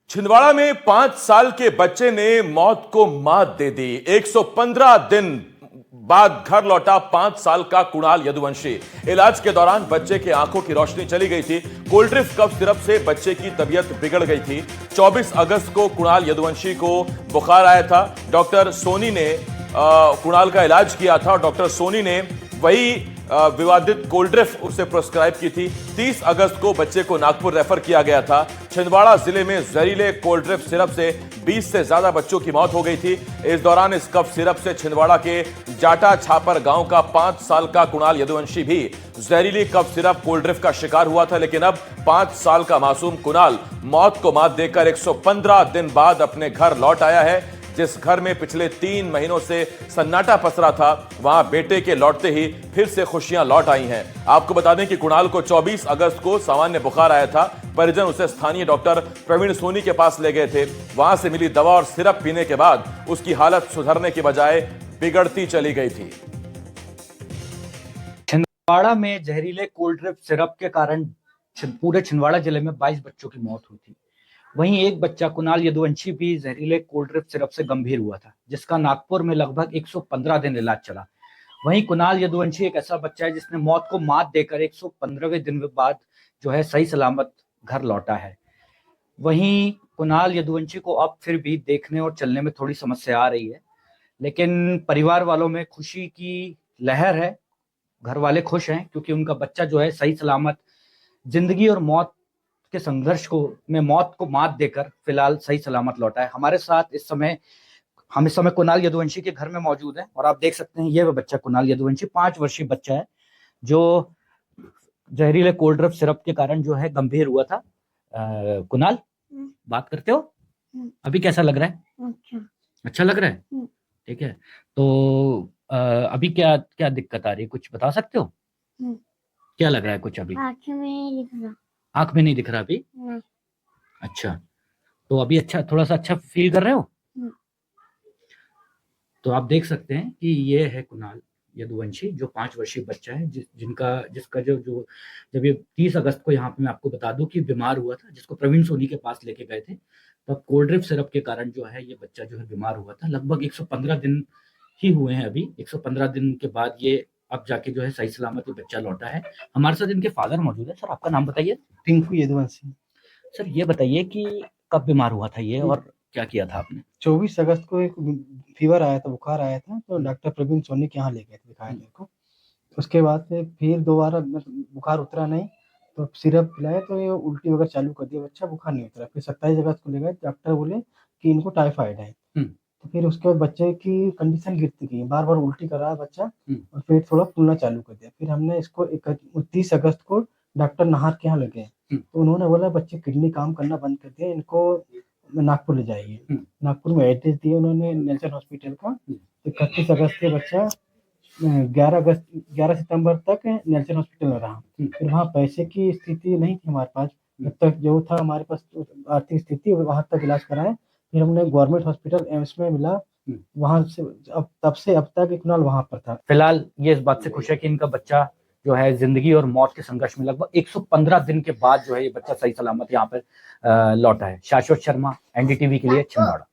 छिंदवाड़ा में 5 साल के बच्चे ने मौत को मात दे दी। 115 दिन बाद घर लौटा 5 साल का कुणाल यदुवंशी। इलाज के दौरान बच्चे के आंखों की रोशनी चली गई थी। कोल्ड ड्रिंक कफ सिरप से बच्चे की तबीयत बिगड़ गई थी। 24 अगस्त को कुणाल यदुवंशी को बुखार आया था। डॉक्टर सोनी ने कुणाल का इलाज किया था और डॉक्टर सोनी ने वही विवादित कोल्ड ड्रिंक उसे प्रिस्क्राइब की थी। 30 अगस्त को बच्चे को नागपुर रेफर किया गया था। छिंदवाड़ा जिले में जहरीले कोल्ड ड्रिंक सिरप से 20 से ज्यादा बच्चों की मौत हो गई थी। इस दौरान इस कफ सिरप से छिंदवाड़ा के जाटा छापर गांव का 5 साल का कुणाल यदुवंशी भी जहरीली कफ सिरप कोल्ड ड्रिंक का शिकार हुआ था। लेकिन अब 5 साल का मासूम कुणाल मौत को मात देकर 115 दिन बाद अपने घर लौट आया है। जिस घर में पिछले 3 महीनों से सन्नाटा पसरा था, वहां बेटे के लौटते ही फिर से खुशियां लौट आई हैं। आपको बता दें कि कुणाल को 24 अगस्त को सामान्य बुखार आया था। परिजन उसे स्थानीय डॉक्टर प्रवीण सोनी के पास ले गए थे। वहां से मिली दवा और सिरप पीने के बाद उसकी हालत सुधरने के बजाय बिगड़ती चली गई थी। छिंदवाड़ा में जहरीले कोल्ड ड्रिंक सिरप के कारण पूरे छिंदवाड़ा जिले में 22 बच्चों की मौत हुई थी। वहीं एक बच्चा कुणाल यदुवंशी भी जहरीले कोल्ड ड्रिंक सिरप से गंभीर हुआ था, जिसका नागपुर में लगभग 115 दिन इलाज चला। वहीं कुणाल यदुवंशी एक ऐसा बच्चा है जिसने मौत को मात देकर 115वें दिन बाद जो है सही सलामत घर लौटा है। वहीं कुणाल यदुवंशी को अब फिर भी देखने और चलने में थोड़ी समस्या आ रही है, लेकिन परिवार वालों में खुशी की लहर है। घर वाले खुश हैं क्योंकि उनका बच्चा जो है सही सलामत जिंदगी और मौत के संघर्ष को मौत को मात देकर फिलहाल सही सलामत लौटा है। हमारे साथ इस समय कुणाल यदुवंशी के घर में मौजूद है और आप देख सकते हैं ये वो बच्चा कुणाल यदुवंशी 5 वर्षीय बच्चा है जो जहरीले कोल्ड ड्रिंक सिरप के कारण जो है गंभीर हुआ था। कुणाल, बात करते हो? अभी कैसा लग रहा है? अच्छा लग रहा है? ठीक है। तो अभी क्या क्या दिक्कत आ रही है, कुछ बता सकते हो? क्या लग रहा है कुछ? अभी आंख में नहीं दिख रहा अभी? नहीं। अच्छा, तो अभी अच्छा, थोड़ा सा अच्छा फील कर रहे हो? तो आप देख सकते हैं कि ये है कुणाल यदुवंशी जो 5 वर्षीय बच्चा है जिसका जो जब ये 30 अगस्त को यहाँ पे मैं आपको बता दूं कि बीमार हुआ था, जिसको प्रवीण सोनी के पास लेके गए थे, तब कोल्ड ड्रिंक सिरप के कारण जो है ये बच्चा जो है बीमार हुआ था। लगभग 115 दिन ही हुए हैं अभी। 115 दिन के बाद ये अब जाके जो है सही सलामत ये बच्चा लौटा है। हमारे साथ इनके फादर मौजूद है। सर, आपका नाम बताइए। टिंकू यदुवंशी। सर, ये बताइए कि कब बीमार हुआ था ये और क्या किया था आपने? 24 अगस्त को एक फीवर आया था, बुखार आया था, तो डॉक्टर प्रवीण सोनी के यहाँ ले गए थे दिखाया मेरे को। उसके बाद से फिर दोबारा बुखार उतरा नहीं, तो सिरप पिलाया तो ये उल्टी वगैरह चालू कर दिया, बच्चा बुखार नहीं उतरा। फिर 27 अगस्त को ले गए, डॉक्टर बोले कि इनको टाइफाइड है। तो फिर उसके बाद बच्चे की कंडीशन गिरती गई, बार बार उल्टी कर रहा है बच्चा और पेट थोड़ा फूलना चालू कर दिया। फिर हमने इसको 30 अगस्त को डॉक्टर नाहर के यहाँ लगे, तो उन्होंने बोला बच्चे किडनी काम करना बंद कर दिया, इनको नागपुर ले जाइए। नागपुर में एड्रेस दिए उन्होंने नेल्सन हॉस्पिटल का। 31 अगस्त के बच्चा 11 सितंबर तक नेल्सन हॉस्पिटल में रहा। फिर वहाँ पैसे की स्थिति नहीं थी हमारे पास, जब तक जो था हमारे पास आर्थिक स्थिति, वहां तक इलाज कराए। फिर हमने गवर्नमेंट हॉस्पिटल एम्स में मिला, वहां से तब से अब तक कुणाल वहां पर था। फिलहाल ये इस बात से खुश है कि इनका बच्चा जो है जिंदगी और मौत के संघर्ष में लगभग 115 दिन के बाद जो है ये बच्चा सही सलामत यहाँ पर लौटा है। शाश्वत शर्मा, एनडीटीवी के लिए, छिंदवाड़ा।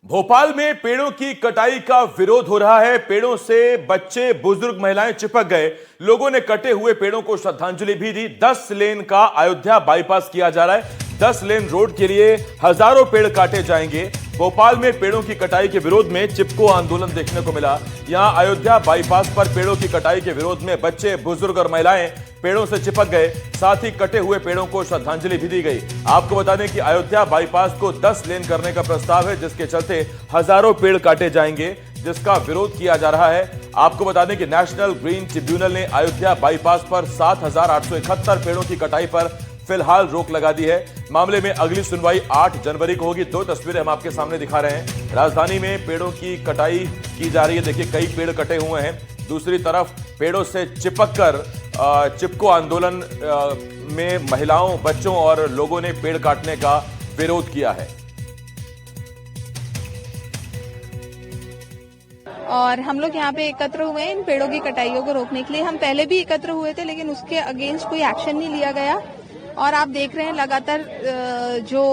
भोपाल में पेड़ों की कटाई का विरोध हो रहा है। पेड़ों से बच्चे, बुजुर्ग, महिलाएं चिपक गए। लोगों ने कटे हुए पेड़ों को श्रद्धांजलि भी दी। 10 लेन का अयोध्या बाईपास किया जा रहा है। 10 लेन रोड के लिए हजारों पेड़ काटे जाएंगे। भोपाल में पेड़ों की कटाई के विरोध में चिपको आंदोलन देखने को मिला। यहां अयोध्या बाईपास पर पेड़ों की कटाई के विरोध में बच्चे, बुजुर्ग और महिलाएं पेड़ों से चिपक गए। साथ ही कटे हुए पेड़ों को श्रद्धांजलि भी दी गई। आपको बता दें कि अयोध्या बाईपास को 10 लेन करने का प्रस्ताव है, जिसके चलते हजारों पेड़ काटे जाएंगे, जिसका विरोध किया जा रहा है। आपको बता दें कि नेशनल ग्रीन ट्रिब्यूनल ने अयोध्या बाईपास पर 7,871 पेड़ों की कटाई पर फिलहाल रोक लगा दी है। मामले में अगली सुनवाई 8 जनवरी को होगी। 2 तस्वीरें हम आपके सामने दिखा रहे हैं। राजधानी में पेड़ों की कटाई की जा रही है। देखिए, कई पेड़ कटे हुए हैं। दूसरी तरफ पेड़ों से चिपककर चिपको आंदोलन में महिलाओं, बच्चों और लोगों ने पेड़ काटने का विरोध किया है। और हम लोग यहाँ पे एकत्र हुए हैं इन पेड़ों की कटाइयों को रोकने के लिए। हम पहले भी एकत्र हुए थे, लेकिन उसके अगेंस्ट कोई एक्शन नहीं लिया गया। और आप देख रहे हैं लगातार जो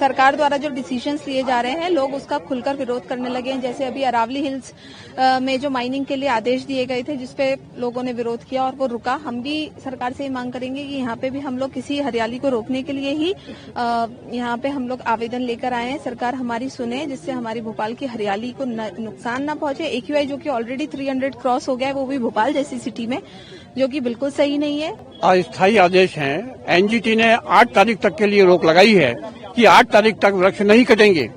सरकार द्वारा जो डिसीजंस लिए जा रहे हैं, लोग उसका खुलकर विरोध करने लगे हैं। जैसे अभी अरावली हिल्स में जो माइनिंग के लिए आदेश दिए गए थे, जिसपे लोगों ने विरोध किया और वो रुका। हम भी सरकार से मांग करेंगे कि यहाँ पे भी हम लोग किसी हरियाली को रोकने के लिए ही यहाँ पे हम लोग आवेदन लेकर आए हैं। सरकार हमारी सुने, जिससे हमारी भोपाल की हरियाली को नुकसान न पहुंचे। AQI जो कि ऑलरेडी 300 क्रॉस हो गया है, वो भी भोपाल जैसी सिटी में, जो कि बिल्कुल सही नहीं है। अस्थायी आदेश हैं। एनजीटी ने 8 तारीख तक के लिए रोक लगाई है कि 8 तारीख तक वृक्ष नहीं कटेंगे।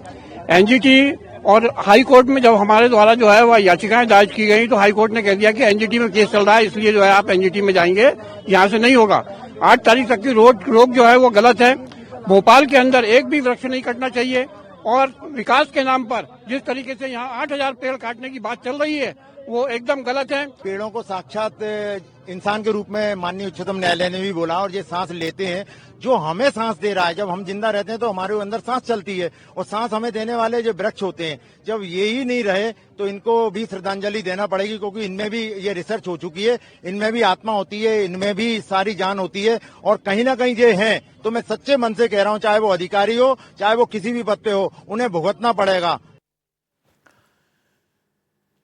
एनजीटी और हाई कोर्ट में जब हमारे द्वारा जो है वह याचिकाएं दायर की गई, तो हाई कोर्ट ने कह दिया कि एनजीटी में केस चल रहा है, इसलिए जो है आप एनजीटी में जाएंगे, यहाँ से नहीं होगा। 8 तारीख तक की रोक जो है वो गलत है। भोपाल के अंदर एक भी वृक्ष नहीं कटना चाहिए और विकास के नाम पर जिस तरीके से यहाँ 8000 पेड़ काटने की बात चल रही है वो एकदम गलत है। पेड़ों को साक्षात इंसान के रूप में माननीय उच्चतम न्यायालय ने भी बोला, और ये सांस लेते हैं जो हमें सांस दे रहा है। जब हम जिंदा रहते हैं तो हमारे अंदर सांस चलती है, और सांस हमें देने वाले जो वृक्ष होते हैं, जब ये ही नहीं रहे तो इनको भी श्रद्धांजलि देना पड़ेगी, क्योंकि इनमें भी ये रिसर्च हो चुकी है, इनमें भी आत्मा होती है, इनमें भी सारी जान होती है, और कहीं ना कहीं ये हैं। तो मैं सच्चे मन से कह रहा हूँ, चाहे वो अधिकारी हो, चाहे वो किसी भी पद पे हो, उन्हें भुगतना पड़ेगा।